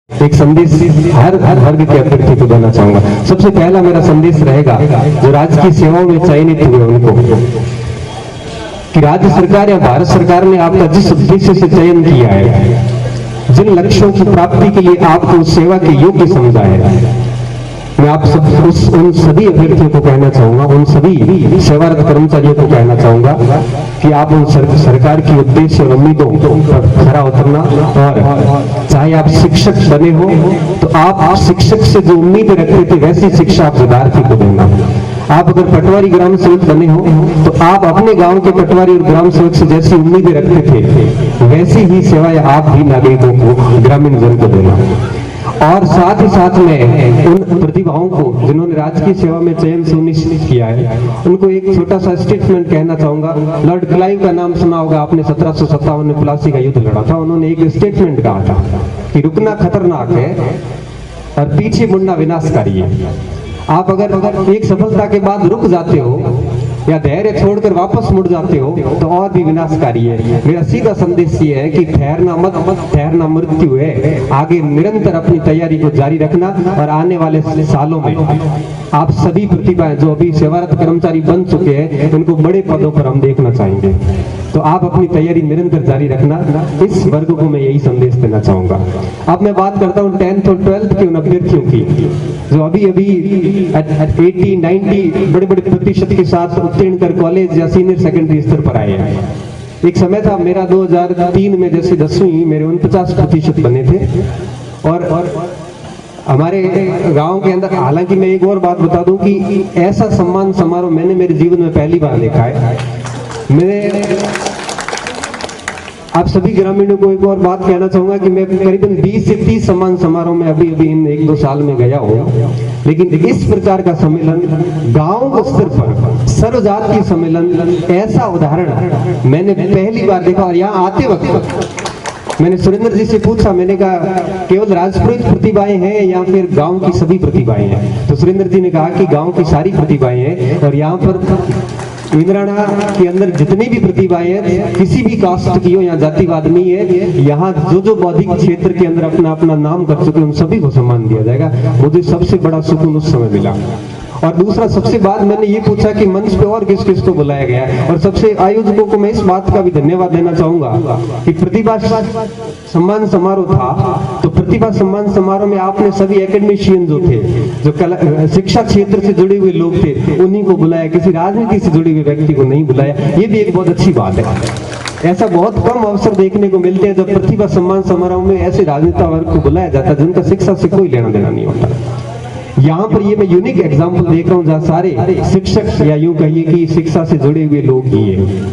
एक संदेश हर वर्ग के अभ्यर्थी को देना चाहूंगा। सबसे पहला मेरा संदेश रहेगा जो राजकीय सेवाओं में चयनित हुए उनको, कि राज्य सरकार या भारत सरकार ने आपका जिस उद्देश्य से चयन किया है, जिन लक्ष्यों की प्राप्ति के लिए आपको उस सेवा के योग्य समझा है, मैं आप सब उन सभी अभ्यर्थियों को कहना चाहूंगा, उन सभी सेवारत कर्मचारियों को कहना चाहूंगा कि आप उन सरकार की उद्देश्य और उम्मीदों पर खरा उतरना, और चाहे आप शिक्षक बने हो तो आप शिक्षक से जो उम्मीद रखते थे वैसी शिक्षा आप विद्यार्थी को देना। आप अगर पटवारी ग्राम सेवक बने हो तो आप अपने गांव के पटवारी और ग्राम सेवक से जैसी उम्मीदें रखते थे वैसी ही सेवाएं आप भी नागरिकों को, ग्रामीण जन को देना। और साथ ही साथ में उन प्रतिभाओं को जिन्होंने राजकीय सेवा में चयन सुनिश्चित किया है, उनको एक छोटा सा स्टेटमेंट कहना चाहूंगा। लॉर्ड क्लाइव का नाम सुना होगा आपने, 1757 में प्लासी का युद्ध लड़ा था। उन्होंने एक स्टेटमेंट कहा था कि रुकना खतरनाक है और पीछे मुड़ना विनाशकारी है। आप अगर एक सफलता के बाद रुक जाते हो या धैर्य छोड़कर वापस मुड़ जाते हो तो और भी विनाशकारी है। मेरा सीधा संदेश ये है कि ठहरना मत, ठहरना मृत्यु है। आगे निरंतर अपनी तैयारी को जारी रखना, और आने वाले सालों में आप सभी प्रतिभाएं जो अभी सेवारत कर्मचारी बन चुके हैं उनको बड़े पदों पर हम देखना चाहेंगे। तो आप अपनी तैयारी निरंतर जारी रखना, इस वर्ग को मैं यही संदेश देना चाहूंगा। अब मैं बात करता हूँ 10th और 12th के उन अभ्यर्थियों की जो अभी 80-90 बड़े बड़े प्रतिशत के साथ उत्तीर्ण कर कॉलेज या सीनियर सेकेंडरी स्तर पर आए हैं। एक समय था मेरा 2003 में जैसे 10वीं मेरे 49% बने थे, और हमारे गांव के अंदर, हालांकि मैं एक और बात बता दूं कि ऐसा सम्मान समारोह मैंने मेरे जीवन में पहली बार देखा है। मैं आप सभी ग्रामीणों को एक और बात कहना चाहूंगा कि मैं करीबन 20 से 30 सम्मान समारोह में अभी इन 1-2 साल में गया हूँ, लेकिन इस प्रकार का सम्मेलन गांव स्तर पर सर्वजातीय सम्मेलन, ऐसा उदाहरण मैंने पहली बार देखा। और यहाँ आते वक्त मैंने सुरेंद्र जी से पूछा, मैंने कहा केवल राजपुरोहित प्रतिभाएं हैं या फिर गांव की सभी प्रतिभाएं हैं? तो सुरेंद्र जी ने कहा कि गांव की सारी प्रतिभाएं हैं, और यहाँ पर इंद्राणा के अंदर जितनी भी प्रतिभाएं हैं, किसी भी कास्ट की हो या जातिवाद नहीं है, यहाँ जो बौद्धिक क्षेत्र के अंदर अपना अपना नाम कर चुके उन सभी को सम्मान दिया जाएगा। मुझे सबसे बड़ा सुकून उस समय मिला। और दूसरा, सबसे बाद मैंने ये पूछा कि मंच पे और किस किस को बुलाया गया, और सबसे आयोजकों को मैं इस बात का भी धन्यवाद देना चाहूंगा कि प्रतिभा सम्मान समारोह था, तो प्रतिभा सम्मान समारोह में आपने सभी एकेडमिशियन जो थे, जो शिक्षा क्षेत्र से जुड़े हुए लोग थे, उन्हीं को बुलाया, किसी राजनीति से जुड़े हुए व्यक्ति को नहीं बुलाया। ये भी एक बहुत अच्छी बात है। ऐसा बहुत कम अवसर देखने को मिलते हैं जब प्रतिभा सम्मान समारोह में ऐसे राजनेता वर्ग को बुलाया जाता है जिनका शिक्षा से कोई लेना देना नहीं होता। यहाँ पर ये मैं यूनिक एग्जाम्पल देख रहा हूँ जहाँ सारे शिक्षक या यूं कहिए कि शिक्षा से जुड़े हुए लोग ही हैं।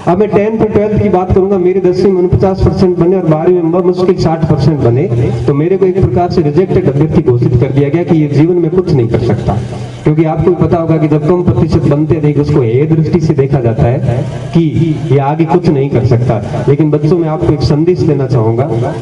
अब मैं 10th और 12th की बात करूंगा। मेरे 10वीं में 49% बने और 12वीं में मुश्किल 60% बने, तो मेरे को एक प्रकार से रिजेक्टेड अभ्यर्थी घोषित कर दिया गया कि ये जीवन में कुछ नहीं कर सकता। क्योंकि आपको पता होगा कि जब कम प्रतिशत बनते थे उसको हे दृष्टि से देखा जाता है कि ये आगे कुछ नहीं कर सकता। लेकिन बच्चों में आपको एक संदेश देना चाहूंगा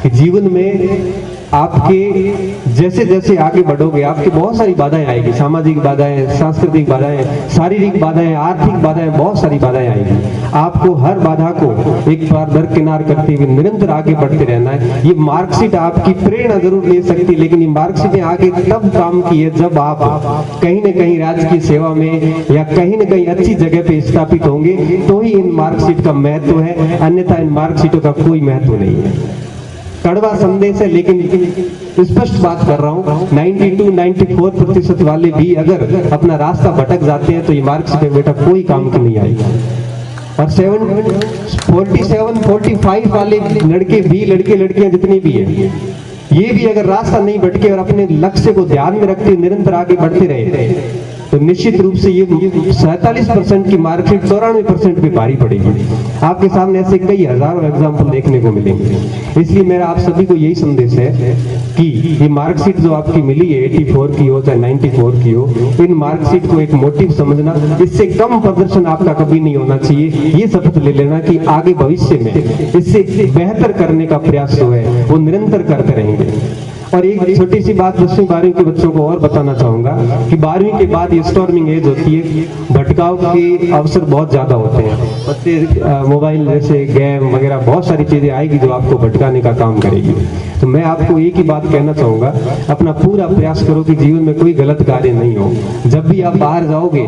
कि जीवन में आपके जैसे जैसे आगे बढ़ोगे आपकी बहुत सारी बाधाएं आएगी, सामाजिक बाधाएं, सांस्कृतिक बाधाएं, शारीरिक बाधाएं, आर्थिक बाधाएं, बहुत सारी बाधाएं आएगी। आपको हर बाधा को एक बार दरकिनार करते हुए निरंतर आगे बढ़ते रहना है। ये मार्कशीट आपकी प्रेरणा जरूर ले सकती, लेकिन ये मार्कशीटें आगे तब काम की है जब आप कहीं न कहीं राजकीय सेवा में या कहीं न कहीं अच्छी जगह पे स्थापित होंगे, तो ही इन मार्कशीट का महत्व है, अन्यथा इन मार्कशीटों का कोई महत्व नहीं है। कड़वा संदेश है लेकिन स्पष्ट बात कर रहा हूँ। 92-94% वाले भी अगर अपना रास्ता भटक जाते हैं तो ये मार्क्स बेटा कोई काम की नहीं आएगी। और 47-45 वाले लड़के भी, लड़के लड़कियां जितनी भी है, ये भी अगर रास्ता नहीं भटके और अपने लक्ष्य को ध्यान में रखते निरंतर आगे बढ़ते रहे तो निश्चित रूप से ये 47% की मार्कशीट 94% पे भारी पड़ेगी। आपके सामने ऐसे कई हजारों एग्जाम्पल देखने को मिलेंगे। इसलिए मेरा आप सभी को यही संदेश है कि ये मार्कशीट जो आपकी मिली है 84 की हो चाहे 94 की हो, इन मार्कशीट को एक मोटिव समझना, इससे कम प्रदर्शन आपका कभी नहीं होना चाहिए। ये शपथ ले लेना कि आगे भविष्य में इससे बेहतर करने का प्रयास जो है वो निरंतर करते रहेंगे। और एक छोटी सी बात 10वीं 12वीं के बच्चों को और बताना चाहूंगा कि 12वीं के बाद ये स्टॉर्मिंग एज होती है, भटकाव के अवसर बहुत ज्यादा होते हैं। बच्चे मोबाइल जैसे गेम वगैरह बहुत सारी चीजें आएगी जो आपको भटकाने का काम करेगी। तो मैं आपको एक ही बात कहना चाहूंगा, अपना पूरा प्रयास करो कि जीवन में कोई गलत कार्य नहीं हो। जब भी आप बाहर जाओगे,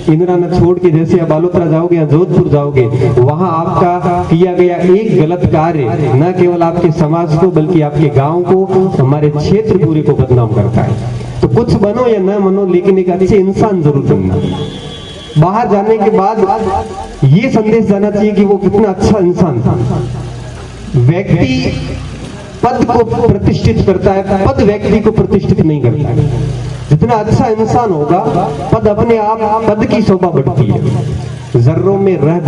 इंदिरा न छोड़ के जैसे आप बालोतरा जाओगे या जोधपुर जाओगे, वहां आपका किया गया एक गलत कार्य न केवल आपके समाज को बल्कि आपके गांव को, हमारे क्षेत्र पूरे को बदनाम करता है। तो कुछ बनो या न बनो, लेकिन एक अच्छे इंसान जरूर बनना। बाहर जाने के बाद ये संदेश जाना चाहिए कि वो कितना अच्छा इंसान था। व्यक्ति पद को प्रतिष्ठित करता है, पद व्यक्ति को प्रतिष्ठित नहीं करता है। जितना अच्छा इंसान होगा, पद अपने आप पद की शोभा बढ़ती है। जर्रों में रह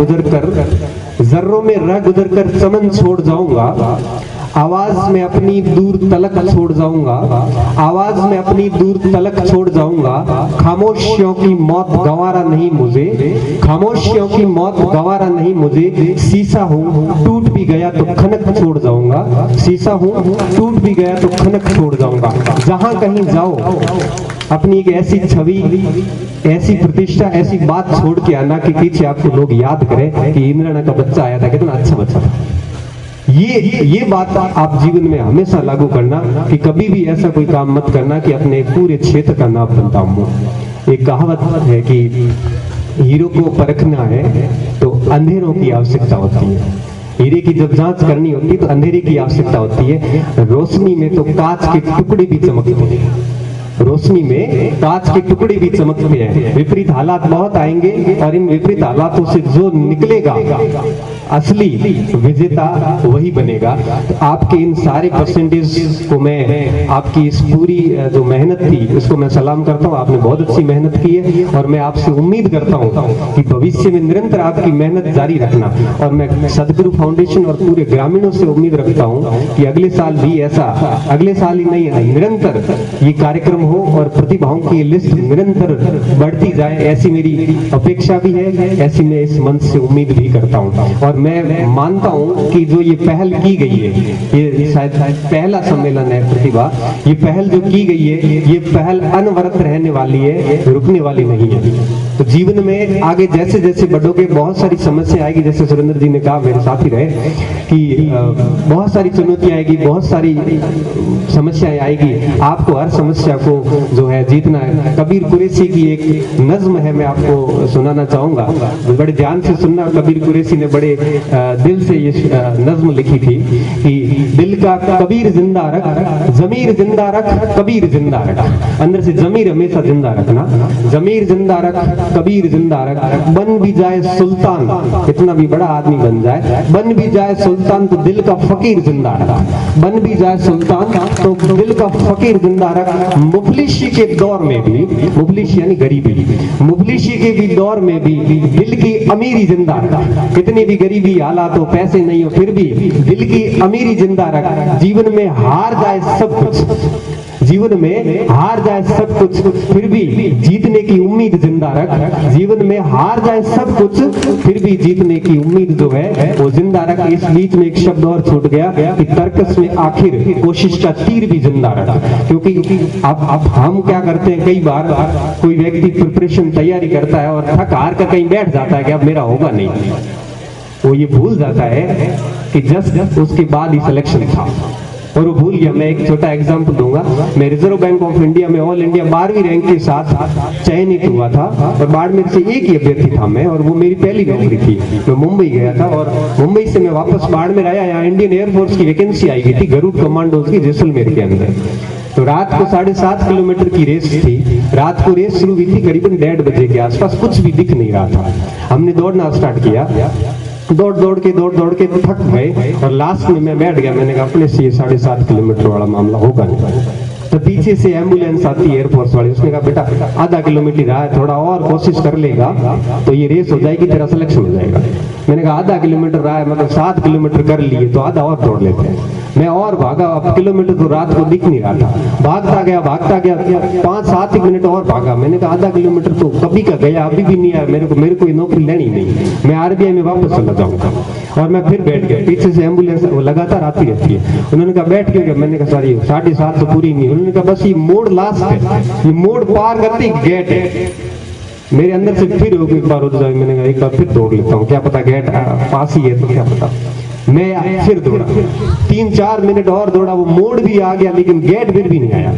गुजर कर चमन छोड़ जाऊंगा, आवाज में अपनी दूर तलक छोड़ जाऊंगा, आवाज में अपनी दूर तलक छोड़ जाऊंगा। खामोशियों की मौत गंवारा नहीं मुझे, खामोशियों की मौत गंवारा नहीं मुझे। शीशा हूँ टूट भी गया तो खनक छोड़ जाऊंगा, शीशा हूँ टूट भी गया तो खनक छोड़ जाऊंगा। जहां कहीं जाओ अपनी एक ऐसी छवि, ऐसी प्रतिष्ठा, ऐसी बात छोड़ के आना कि पीछे आपको लोग याद करें कि इंद्राना का बच्चा आया था, कितना अच्छा बच्चा था। ये बात आप जीवन में हमेशा लागू करना कि कभी भी ऐसा कोई काम मत करना कि अपने पूरे क्षेत्र का नाम बदनाम हो। एक कहावत है कि हीरो को परखना है तो अंधेरों की आवश्यकता होती है। हीरे की जब जांच करनी होती है तो अंधेरे की आवश्यकता होती है। रोशनी में तो कांच के टुकड़े भी चमकते हैं, रोशनी में कांच के टुकड़े भी चमकते हैं। विपरीत हालात बहुत आएंगे और इन विपरीत हालातों से जो निकलेगा असली विजेता वही बनेगा। तो आपके इन सारे परसेंटेज को मैं, आपकी इस पूरी जो मेहनत थी उसको मैं सलाम करता हूँ। आपने बहुत अच्छी मेहनत की है और मैं आपसे उम्मीद करता हूँ कि भविष्य में निरंतर आपकी मेहनत जारी रखना। और मैं सदगुरु फाउंडेशन और पूरे ग्रामीणों से उम्मीद रखता हूँ कि अगले साल भी ऐसा, अगले साल ही नहीं निरंतर ये कार्यक्रम हो और प्रतिभाओं की लिस्ट निरंतर बढ़ती जाए, ऐसी मेरी अपेक्षा भी है, ऐसी मैं इस मंच से उम्मीद भी करता हूँ। और मैं मानता हूँ कि जो ये पहल की गई है, ये शायद पहला सम्मेलन है प्रतिभा, ये पहल जो की गई है ये पहल अनवरत रहने वाली है, रुकने वाली नहीं है। तो जीवन में आगे जैसे जैसे बढ़ोगे बहुत सारी समस्या आएगी, जैसे सुरेंद्र जी ने कहा, मेरे साथी रहे कि बहुत सारी चुनौतियां आएगी, बहुत सारी समस्याएं आएगी। आपको हर समस्या को जो है जीतना है। कबीर कुरैशी की एक नज्म है, मैं आपको सुनाना चाहूंगा, बड़े ध्यान से सुनना। कबीर कुरैशी ने बड़े दिल से ये नज्म लिखी थी कि दिल का कबीर जिंदा रख, जमीर जिंदा रख, कबीर जिंदा रख। अंदर से जमीर हमेशा जिंदा रखना, जमीर जिंदा रख, कबीर जिंदा रख। बन भी जाए सुल्तान, कितना भी बड़ा आदमी बन जाए, बन भी जाए सुल्तान तो दिल का फकीर जिंदा रख, बन भी जाए सुल्तान तो दिल का फकीर जिंदा रख। मुफलिसी के दौर में भी, मुफलिसी यानी गरीबी, मुफलिसी के भी दौर में भी दिल की अमीरी जिंदा रख। कितनी भी गरीबी हालात हो, पैसे नहीं हो, फिर भी दिल की अमीरी जिंदा रख। जीवन में हार जाए सब कुछ, जीवन में हार जाए सब कुछ, फिर भी जीतने की उम्मीद जिंदा रख। जीवन में हार जाए सब कुछ, फिर भी जीतने की उम्मीद जो है वो जिंदा रख। इस बीच में एक शब्द और छूट गया कि तर्कस में आखिर कोशिश का तीर भी जिंदा रख। क्योंकि अब हम क्या करते हैं, कई बार कोई व्यक्ति प्रिपरेशन तैयारी करता है और थक हार कर कहीं बैठ जाता है कि अब मेरा होगा नहीं, वो ये भूल जाता है कि जस्ट उसके बाद ही सिलेक्शन था और वो भूल गया। मैं एक छोटा एग्जांपल दूंगा। मैं रिजर्व बैंक ऑफ इंडिया में ऑल इंडिया 12वीं रैंक के साथ चयनित हुआ था और बाड़मेर से एक ही अभ्यर्थी था मैं, और वो मेरी पहली नौकरी थी। मैं मुंबई गया था और मुंबई से मैं वापस बाड़मेर आया। यहाँ इंडियन एयरफोर्स की वैकेंसी आई गई थी गरुड़ कमांडोज की जैसलमेर के अंदर। तो रात को 7.5 किलोमीटर की रेस थी। रात को रेस शुरू हुई थी करीबन 1:30 बजे के आसपास, कुछ भी दिख नहीं रहा था। हमने दौड़ना स्टार्ट किया, दौड़ दौड़ के थक गए और लास्ट में मैं बैठ गया। मैंने कहा अपने से 7.5 किलोमीटर वाला मामला होगा नहीं। तो पीछे से एम्बुलेंस आती है एयरफोर्स वाली, उसने कहा बेटा आधा किलोमीटर रहा है, थोड़ा और कोशिश कर लेगा तो ये रेस हो जाएगी, तेरा सिलेक्शन हो जाएगा। मैंने कहा आधा किलोमीटर रहा है, मतलब 7 किलोमीटर कर लिए तो आधा और दौड़ लेते हैं। मैं और भागा, अब किलोमीटर तो रात को दिख नहीं रहा था, भागता गया 5-7 मिनट और भागा। मैंने कहा आधा किलोमीटर तो कभी का गया, अभी भी नहीं आया, मेरे को नौकरी लेनी नहीं, मैं आरबीआई में वापस चला जाऊंगा। और मैं फिर बैठ गया, पीछे से एम्बुलेंस वो लगातार आती रहती है। उन्होंने कहा बैठ क्यों गया? मैंने कहा सर ये 7:30 तो पूरी नहीं। उन्होंने कहा बस ये मोड़ लास्ट है, ये मोड़ पार करते ही गेट है। मेरे अंदर से फिर हो गई एक बार उठ जाए, मैंने कहा एक बार फिर दौड़ लेता हूँ, क्या पता गेट पास ही है तो क्या पता। मैं फिर दौड़ा, 3-4 मिनट और दौड़ा, वो मोड़ भी आ गया लेकिन गेट फिर भी नहीं आया।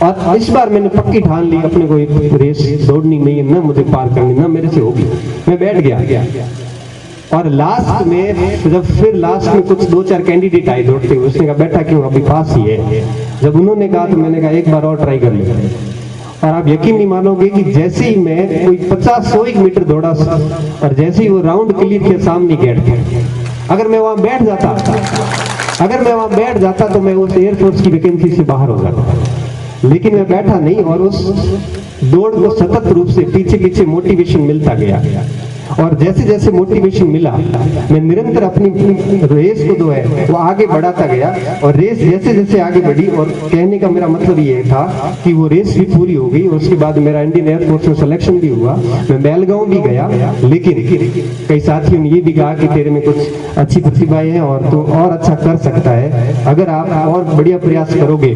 और इस बार मैंने पक्की ठान ली अपने को एक रेस दौड़नी नहीं है, ना मुझे पार करनी, ना मेरे से होगी। मैं बैठ गया और लास्ट में जब फिर लास्ट में कुछ 2-4 कैंडिडेट आए दौड़ते हुए, उसने कहा बैठा क्यों, अभी पास ही है। जब उन्होंने कहा तो मैंने कहा एक बार और ट्राई कर ले। और आप यकीन नहीं मानोगे कि जैसे ही मैं कोई 50-100 मीटर दौड़ा और जैसे ही वो राउंड क्लियर के सामने गेट था, अगर मैं वहां बैठ जाता तो मैं उस एयरफोर्स की वैकेंसी से बाहर हो जाता। लेकिन मैं बैठा नहीं और उस दौड़ को सतत रूप से पीछे मोटिवेशन मिलता गया। और जैसे जैसे मोटिवेशन मिला, मैं निरंतर अपनी रेस को जो है वो आगे बढ़ाता गया। और रेस जैसे जैसे आगे बढ़ी, और कहने का मेरा मतलब ये था कि वो रेस भी पूरी हो गई। उसके बाद मेरा इंडियन एयरफोर्स में सिलेक्शन भी हुआ, मैं बेलगांव भी गया। लेकिन कई साथियों ने ये भी कहा कि तेरे में कुछ अच्छी प्रतिभाएं हैं और तू और अच्छा कर सकता है, अगर आप और बढ़िया प्रयास करोगे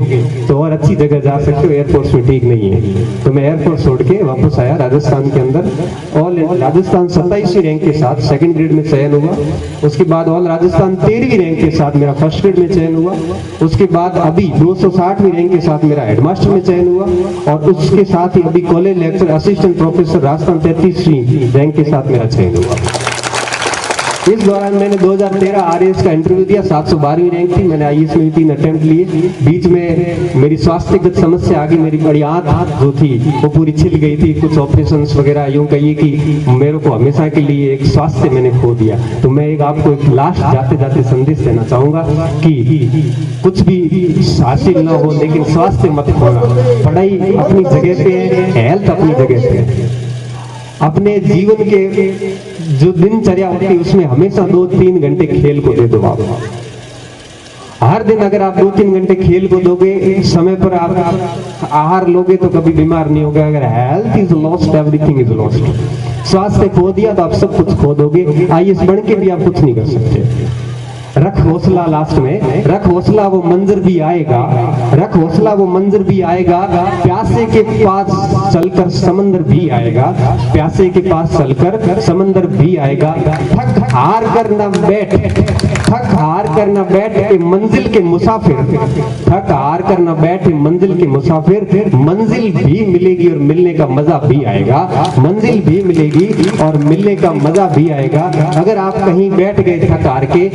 तो और अच्छी जगह जा सकते हो, एयरफोर्स में ठीक नहीं है। तो मैं एयरफोर्स छोड़ के वापस आया राजस्थान के अंदर। ऑल राजस्थान 27वीं रैंक के साथ सेकंड ग्रेड में चयन हुआ। उसके बाद ऑल राजस्थान 13वीं रैंक के साथ मेरा फर्स्ट ग्रेड में चयन हुआ। उसके बाद अभी 260वीं रैंक के साथ मेरा हेडमास्टर में चयन हुआ। और उसके साथ ही अभी college lecture assistant professor Rajasthan 33वीं रैंक के साथ मेरा चयन हुआ। इस दौरान मैंने 2013 आरएएस का इंटरव्यू दिया, 712वीं रैंक थी। मैंने आईएएस में 3 अटेम्प्ट लिए। बीच में मेरी स्वास्थ्यगत समस्या आ गई, मेरी बड़ी आंख जो थी वो पूरी छिल गई थी, कुछ ऑपरेशंस वगैरह, यूं कहिए कि मेरे को हमेशा के लिए एक स्वास्थ्य मैंने खो दिया। तो मैं आपको एक लास्ट जाते जाते संदेश देना चाहूंगा कि कुछ भी हासिल ना हो लेकिन स्वास्थ्य मत खोना। पढ़ाई अपनी जगह पे है, हेल्थ अपनी जगह पे है। अपने जीवन के जो दिनचर्या होती है उसमें हमेशा 2-3 घंटे खेल को दे दो। आप हर दिन अगर आप 2-3 घंटे खेल को दोगे, समय पर आप आहार लोगे तो कभी बीमार नहीं होगा। अगर health is lost everything is lost. स्वास्थ्य खो दिया तो आप सब कुछ खो दोगे। आईएएस बन के भी आप कुछ नहीं कर सकते। रख हौसला, लास्ट में रख हौसला, वो मंजर भी आएगा। रख हौसला, वो मंजर भी आएगा। प्यासे के पास चलकर समंदर भी आएगा। प्यासे के पास चलकर समंदर भी आएगा। थक हार कर न बैठ, थक हार कर न बैठ मंजिल के मुसाफिर। थक हार कर न बैठ मंजिल के मुसाफिर। मंजिल भी मिलेगी और मिलने का मजा भी आएगा। मंजिल भी मिलेगी और मिलने का मजा भी आएगा। अगर आप कहीं बैठ गए थक हार के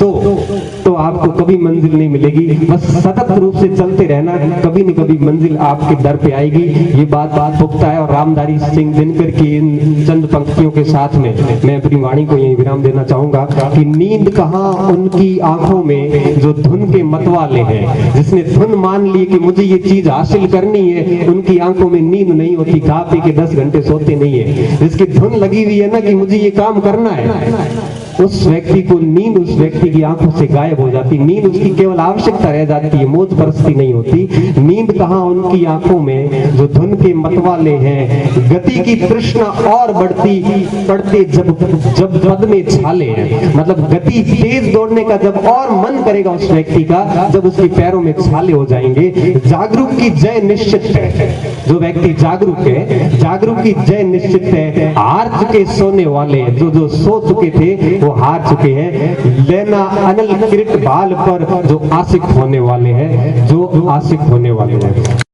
तो आपको कभी मंजिल नहीं मिलेगी। बस सतत रूप से चलते रहना, कभी न कभी मंजिल आपके दर पे आएगी। ये बात पुख्ता है। और रामधारी सिंह दिनकर की इन चंद पंक्तियों के साथ में मैं अपनी वाणी को यही विराम देना चाहूंगा कि नींद कहाँ उनकी आंखों में जो धुन के मतवाले हैं। जिसने धुन मान ली कि मुझे ये चीज हासिल करनी है, उनकी आंखों में नींद नहीं होती, खा पी के 10 घंटे सोते नहीं है। जिसकी धुन लगी हुई है ना कि मुझे ये काम करना है, उस व्यक्ति को नींद उस व्यक्ति की आंखों से गायब हो जाती। नींद उसकी केवल आवश्यकता रह जाती है, मौज परस्ती नहीं होती। नींद कहाँ उनकी आंखों में जो धुन के मतवाले हैं। गति की तृष्णा और बढ़ती पड़ते जब पद में छाले हैं। मतलब गति तेज दौड़ने का जब और मन करेगा उस व्यक्ति का, जब उसके पैरों में छाले हो जाएंगे। जागरूक की जय निश्चित है। जो व्यक्ति जागरूक है, जागरूक की जय निश्चित है। हार चुके सोने वाले, जो सो चुके थे वो हार चुके हैं। लेना अनल किरीट बाल पर जो आशिक होने वाले हैं, जो आशिक होने वाले हैं।